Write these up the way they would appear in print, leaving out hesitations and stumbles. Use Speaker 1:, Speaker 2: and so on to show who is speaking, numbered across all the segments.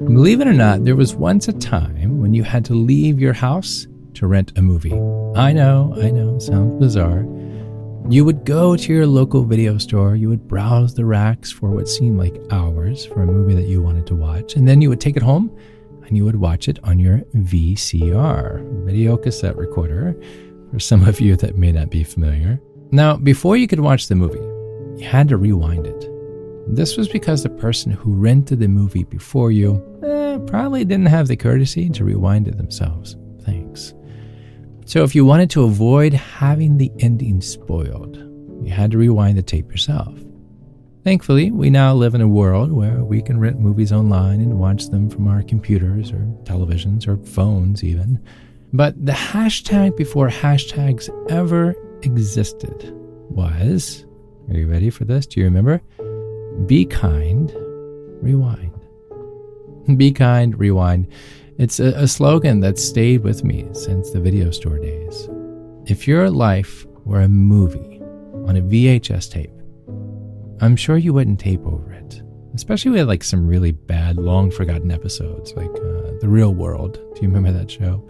Speaker 1: Believe it or not, there was once a time when you had to leave your house to rent a movie. I know, sounds bizarre. You would go to your local video store, you would browse the racks for what seemed like hours for a movie that you wanted to watch, and then you would take it home and you would watch it on your VCR, video cassette recorder, for some of you that may not be familiar. Now, before you could watch the movie, you had to rewind it. This was because the person who rented the movie before you probably didn't have the courtesy to rewind it themselves. Thanks. So if you wanted to avoid having the ending spoiled, you had to rewind the tape yourself. Thankfully, we now live in a world where we can rent movies online and watch them from our computers or televisions or phones even. But the hashtag before hashtags ever existed was, are you ready for this? Do you remember? Be kind, rewind. Be kind, rewind. It's a slogan that's stayed with me since the video store days. If your life were a movie on a VHS tape, I'm sure you wouldn't tape over it. Especially with like some really bad, long forgotten episodes like The Real World. Do you remember that show?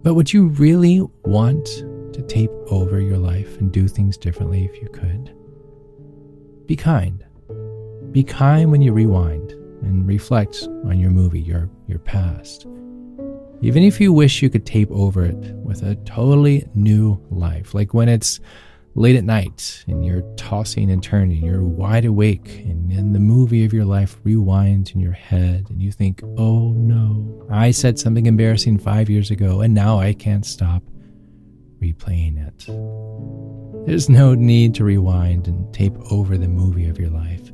Speaker 1: But would you really want to tape over your life and do things differently if you could? Be kind. Be kind when you rewind and reflect on your movie, your past. Even if you wish you could tape over it with a totally new life, like when it's late at night and you're tossing and turning, you're wide awake, and then the movie of your life rewinds in your head and you think, oh no, I said something embarrassing 5 years ago and now I can't stop replaying it. There's no need to rewind and tape over the movie of your life.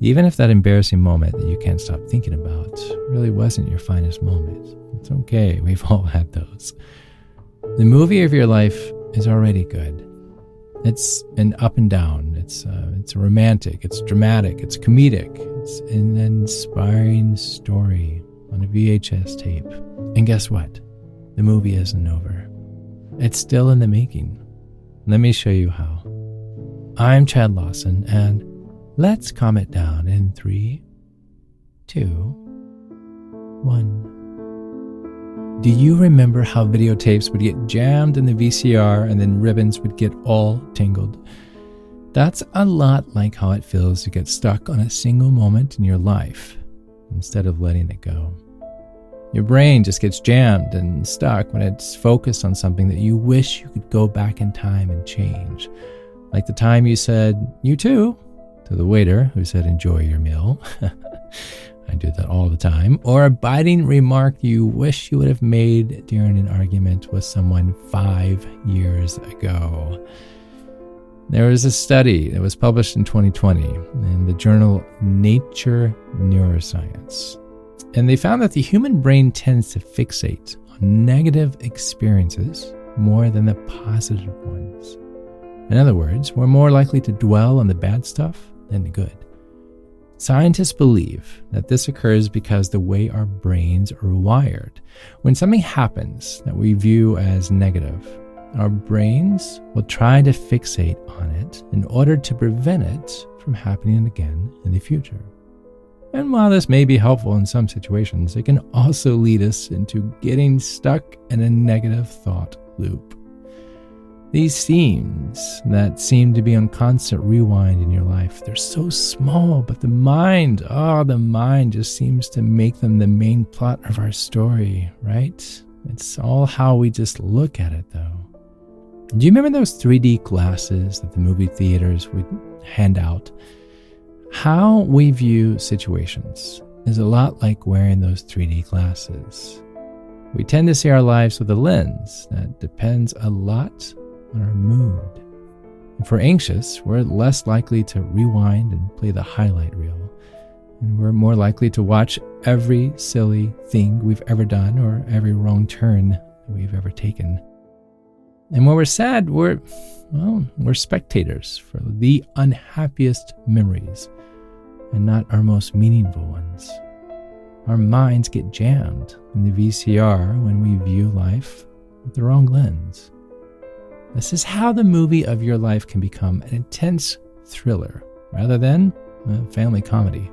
Speaker 1: Even if that embarrassing moment that you can't stop thinking about really wasn't your finest moment. It's okay, we've all had those. The movie of your life is already good. It's an up and down, it's romantic, it's dramatic, it's comedic, it's an inspiring story on a VHS tape. And guess what? The movie isn't over. It's still in the making. Let me show you how. I'm Chad Lawson, and let's calm it down in 3, 2, 1. Do you remember how videotapes would get jammed in the VCR and then ribbons would get all tangled? That's a lot like how it feels to get stuck on a single moment in your life instead of letting it go. Your brain just gets jammed and stuck when it's focused on something that you wish you could go back in time and change. Like the time you said, "You too," to the waiter who said, "Enjoy your meal." I do that all the time. Or a biting remark you wish you would have made during an argument with someone 5 years ago. There was a study that was published in 2020 in the journal Nature Neuroscience. And they found that the human brain tends to fixate on negative experiences more than the positive ones. In other words, we're more likely to dwell on the bad stuff than the good. Scientists believe that this occurs because the way our brains are wired. When something happens that we view as negative, our brains will try to fixate on it in order to prevent it from happening again in the future. And while this may be helpful in some situations, it can also lead us into getting stuck in a negative thought loop. These themes that seem to be on constant rewind in your life, they're so small, but the mind just seems to make them the main plot of our story, right? It's all how we just look at it, though. Do you remember those 3D glasses that the movie theaters would hand out? How we view situations is a lot like wearing those 3D glasses. We tend to see our lives with a lens that depends a lot on our mood. If we're anxious, we're less likely to rewind and play the highlight reel. And we're more likely to watch every silly thing we've ever done or every wrong turn we've ever taken. And when we're sad, we're spectators for the unhappiest memories and not our most meaningful ones. Our minds get jammed in the VCR when we view life with the wrong lens. This is how the movie of your life can become an intense thriller rather than a family comedy.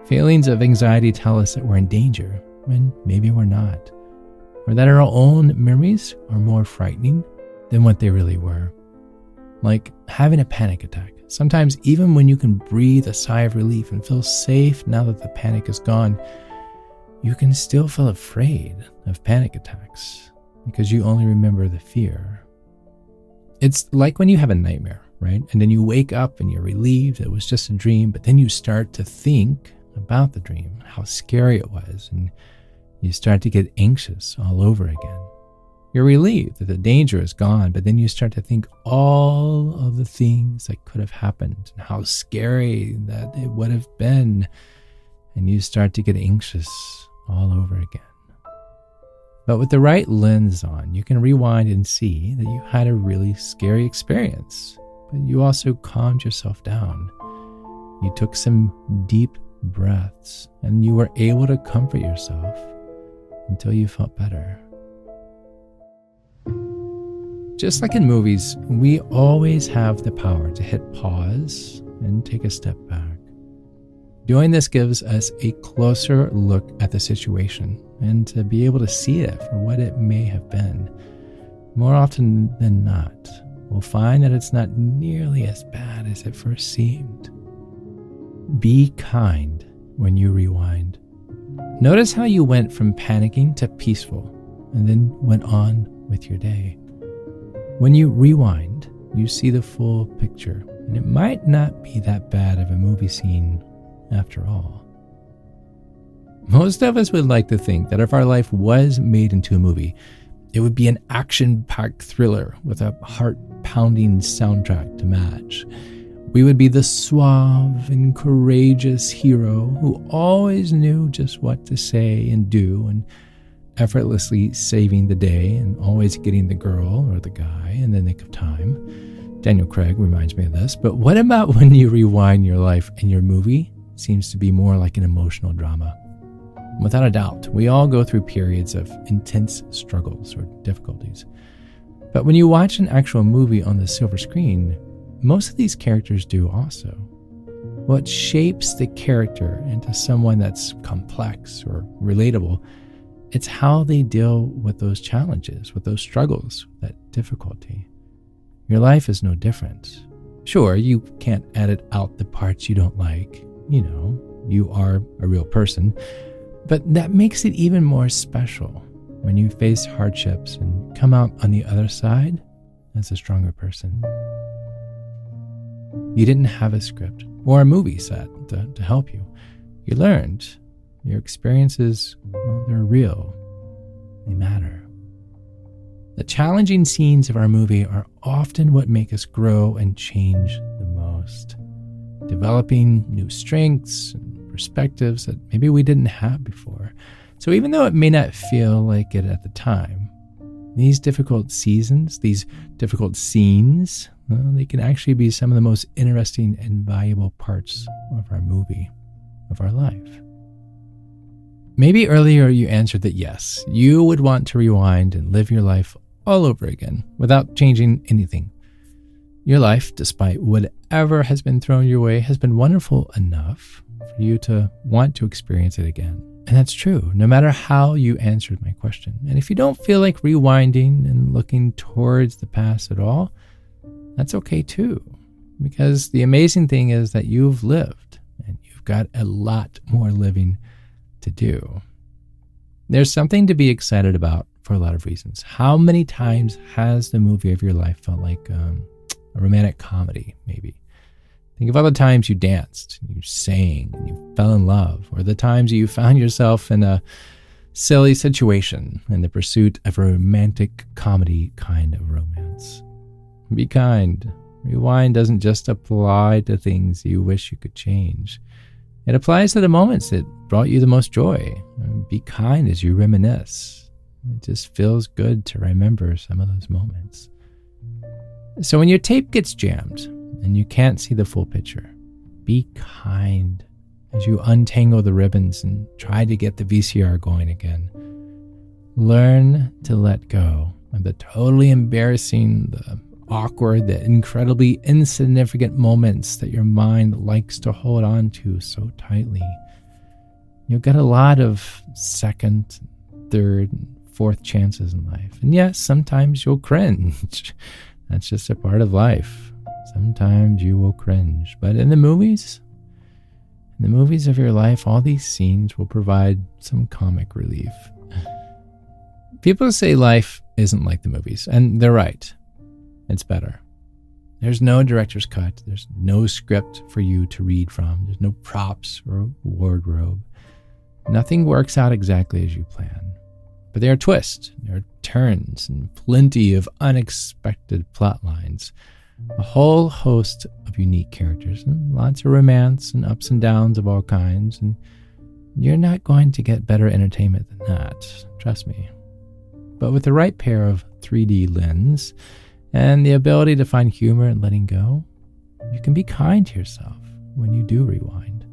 Speaker 1: Feelings of anxiety tell us that we're in danger when maybe we're not, or that our own memories are more frightening than what they really were. Like having a panic attack. Sometimes even when you can breathe a sigh of relief and feel safe now that the panic is gone, you can still feel afraid of panic attacks because you only remember the fear. It's like when you have a nightmare, right? And then you wake up and you're relieved it was just a dream, but then you start to think about the dream, how scary it was, and you start to get anxious all over again. You're relieved that the danger is gone, but then you start to think all of the things that could have happened and how scary that it would have been, and you start to get anxious all over again. But with the right lens on, you can rewind and see that you had a really scary experience, but you also calmed yourself down. You took some deep breaths, and you were able to comfort yourself until you felt better. Just like in movies, we always have the power to hit pause and take a step back. Doing this gives us a closer look at the situation and to be able to see it for what it may have been. More often than not, we'll find that it's not nearly as bad as it first seemed. Be kind when you rewind. Notice how you went from panicking to peaceful and then went on with your day. When you rewind, you see the full picture, and it might not be that bad of a movie scene after all. Most of us would like to think that if our life was made into a movie, it would be an action-packed thriller with a heart-pounding soundtrack to match. We would be the suave and courageous hero who always knew just what to say and do, and effortlessly saving the day and always getting the girl or the guy in the nick of time. Daniel Craig reminds me of this. But what about when you rewind your life and your movie seems to be more like an emotional drama? Without a doubt, we all go through periods of intense struggles or difficulties. But when you watch an actual movie on the silver screen, most of these characters do also. What shapes the character into someone that's complex or relatable, it's how they deal with those challenges, with those struggles, that difficulty. Your life is no different. Sure, you can't edit out the parts you don't like. You know, you are a real person. But that makes it even more special when you face hardships and come out on the other side as a stronger person. You didn't have a script or a movie set to help you. You learned. Your experiences, well, they're real. They matter. The challenging scenes of our movie are often what make us grow and change the most, developing new strengths and perspectives that maybe we didn't have before. So even though it may not feel like it at the time, these difficult seasons, these difficult scenes, well, they can actually be some of the most interesting and valuable parts of our movie, of our life. Maybe earlier you answered that yes, you would want to rewind and live your life all over again without changing anything. Your life, despite whatever has been thrown your way, has been wonderful enough for you to want to experience it again. And that's true, no matter how you answered my question. And if you don't feel like rewinding and looking towards the past at all, that's okay too. Because the amazing thing is that you've lived and you've got a lot more living to do. There's something to be excited about for a lot of reasons. How many times has the movie of your life felt like a romantic comedy, maybe? Think of all the times you danced, and you sang, and you fell in love, or the times you found yourself in a silly situation in the pursuit of a romantic comedy kind of romance. Be kind. Rewind doesn't just apply to things you wish you could change. It applies to the moments that brought you the most joy. Be kind as you reminisce. It just feels good to remember some of those moments. So when your tape gets jammed and you can't see the full picture, be kind as you untangle the ribbons and try to get the VCR going again. Learn to let go of the totally embarrassing, the awkward, the incredibly insignificant moments that your mind likes to hold on to so tightly. You'll get a lot of second, third, fourth chances in life. And yes, sometimes you'll cringe. That's just a part of life. Sometimes you will cringe. But in the movies of your life, all these scenes will provide some comic relief. People say life isn't like the movies, and they're right. It's better. There's no director's cut. There's no script for you to read from. There's no props or wardrobe. Nothing works out exactly as you plan. But there are twists, there are turns, and plenty of unexpected plot lines. A whole host of unique characters, and lots of romance and ups and downs of all kinds. And you're not going to get better entertainment than that. Trust me. But with the right pair of 3D lens and the ability to find humor and letting go, you can be kind to yourself when you do rewind.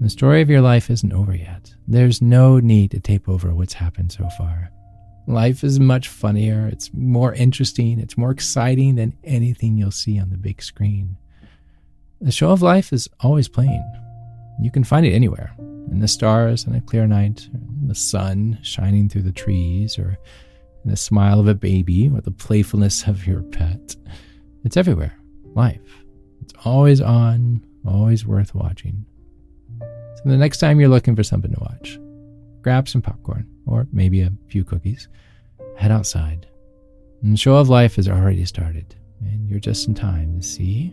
Speaker 1: The story of your life isn't over yet. There's no need to tape over what's happened so far. Life is much funnier, it's more interesting, it's more exciting than anything you'll see on the big screen. The show of life is always playing. You can find it anywhere, in the stars on a clear night, in the sun shining through the trees, or in the smile of a baby or the playfulness of your pet. It's everywhere. Life. It's always on, always worth watching. So the next time you're looking for something to watch, grab some popcorn or maybe a few cookies, head outside. And the show of life has already started, and you're just in time to see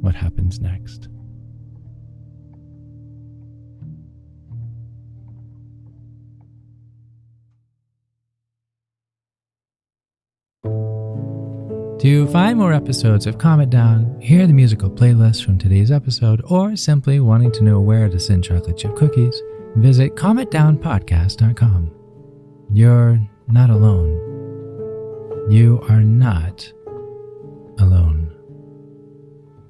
Speaker 1: what happens next. To find more episodes of Calm It Down, hear the musical playlist from today's episode, or simply wanting to know where to send chocolate chip cookies, visit calmitdownpodcast.com. You're not alone. You are not alone.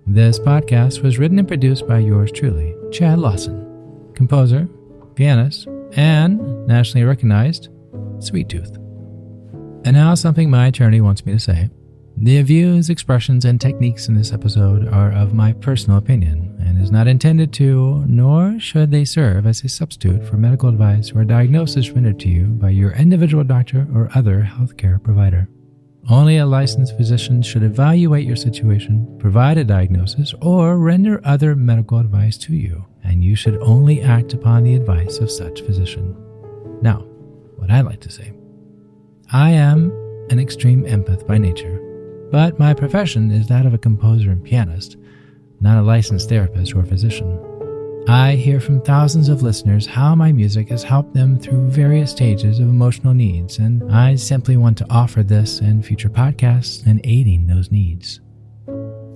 Speaker 1: This podcast was written and produced by yours truly, Chad Lawson, composer, pianist, and nationally recognized Sweet Tooth. And now something my attorney wants me to say. The views, expressions, and techniques in this episode are of my personal opinion and is not intended to, nor should they serve as a substitute for medical advice or diagnosis rendered to you by your individual doctor or other healthcare provider. Only a licensed physician should evaluate your situation, provide a diagnosis, or render other medical advice to you, and you should only act upon the advice of such physician. Now, what I'd like to say. I am an extreme empath by nature, but my profession is that of a composer and pianist, not a licensed therapist or physician. I hear from thousands of listeners how my music has helped them through various stages of emotional needs, and I simply want to offer this and future podcasts in aiding those needs.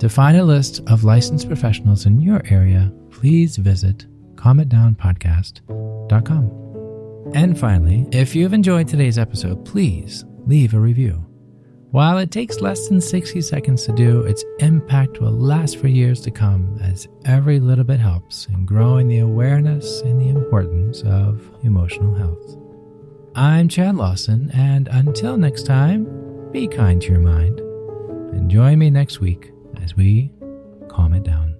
Speaker 1: To find a list of licensed professionals in your area, please visit calmitdownpodcast.com. And finally, if you've enjoyed today's episode, please leave a review. While it takes less than 60 seconds to do, its impact will last for years to come, as every little bit helps in growing the awareness and the importance of emotional health. I'm Chad Lawson, and until next time, be kind to your mind, and join me next week as we calm it down.